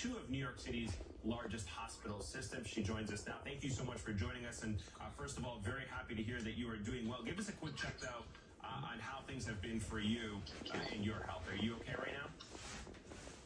two of New York City's largest hospital systems. She joins us now. Thank you so much for joining us. And first of all, very happy to hear that you are doing well. Give us a quick check, though, on how things have been for you and your health. Are you okay right now?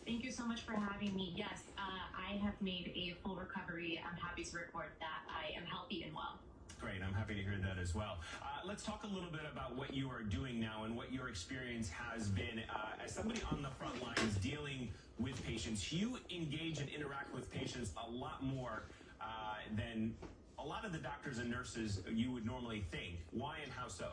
Thank you so much for having me. Yes, I have made a full recovery. I'm happy to report that I am healthy and well. Great. I'm happy to hear that as well. Let's talk a little bit about what you are doing now and what your experience has been. As somebody on the front lines dealing with patients, you engage and interact with patients a lot more than a lot of the doctors and nurses you would normally think. Why and how so?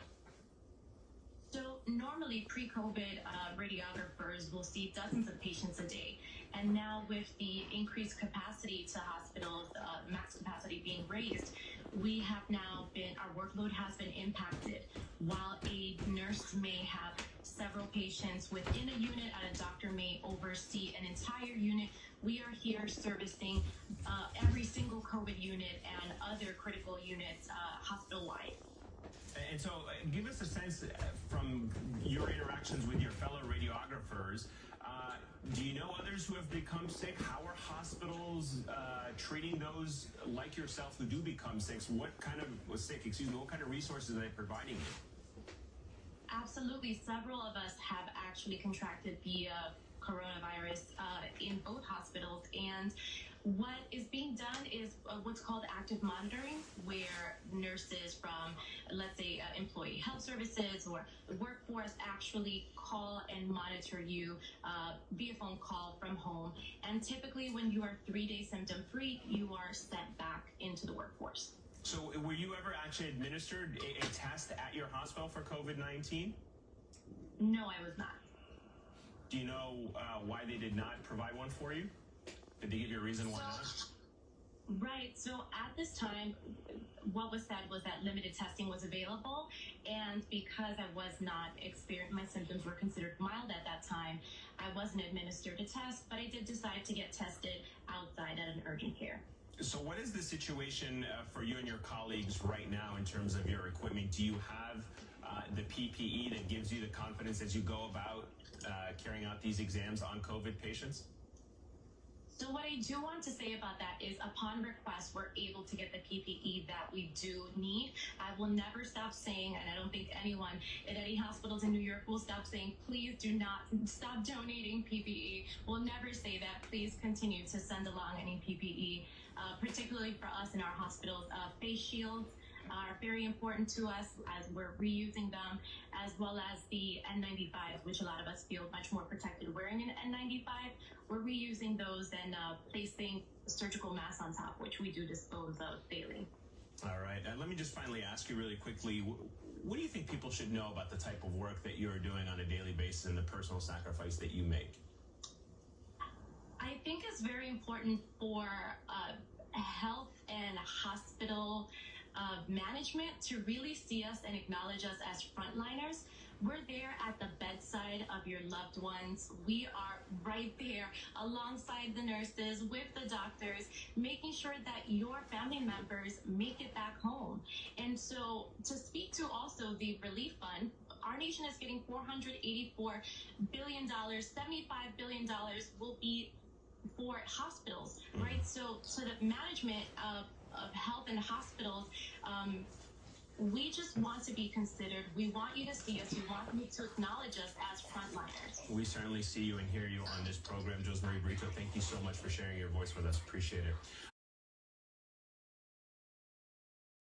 So normally pre-COVID, radiographers will see dozens of patients a day. And now with the increased capacity to hospitals, max capacity being raised, we have now our workload has been impacted. While a nurse may have several patients within a unit and a doctor may oversee an entire unit, we are here servicing every single COVID unit and other critical units hospital-wide. And so give us a sense from your interactions with your fellow radiographers. Do you know others who have become sick? How are hospitals treating those like yourself who do become sick? What kind of resources are they providing you? Absolutely. Several of us have actually contracted the coronavirus in both hospitals, and what is being done is what's called active monitoring, where nurses from, let's say, employee health services or the workforce actually call and monitor you via phone call from home. And typically when you are 3 days symptom-free, you are sent back into the workforce. So were you ever actually administered a test at your hospital for COVID-19? No, I was not. Do you know why they did not provide one for you? Did they give you a reason why not? Right. So at this time, what was said was that limited testing was available. And because I was not experienced, my symptoms were considered mild at that time, I wasn't administered a test, but I did decide to get tested outside at an urgent care. So what is the situation for you and your colleagues right now in terms of your equipment? Do you have the PPE that gives you the confidence as you go about carrying out these exams on COVID patients? So what I do want to say about that is upon request, we're able to get the PPE that we do need. I will never stop saying, and I don't think anyone at any hospitals in New York will stop saying, please do not stop donating PPE. We'll never say that. Please continue to send along any PPE, particularly for us in our hospitals. Face shields are very important to us as we're reusing them, as well as the N95s, which a lot of us feel much more protected wearing an N95. We're reusing those and placing surgical masks on top, which we do dispose of daily. All right. Let me just finally ask you really quickly, what do you think people should know about the type of work that you're doing on a daily basis and the personal sacrifice that you make? I think it's very important for health and hospital management to really see us and acknowledge us as frontliners. We're there at the bedside of your loved ones. We are right there alongside the nurses, with the doctors, making sure that your family members make it back home. And so to speak to also the relief fund, our nation is getting $484 billion, $75 billion will be for hospitals, right? So the management of health and hospitals, we just want to be considered. We want you to see us. We want you to acknowledge us as frontliners. We certainly see you and hear you on this program. Josemarie Brito, thank you so much for sharing your voice with us. Appreciate it.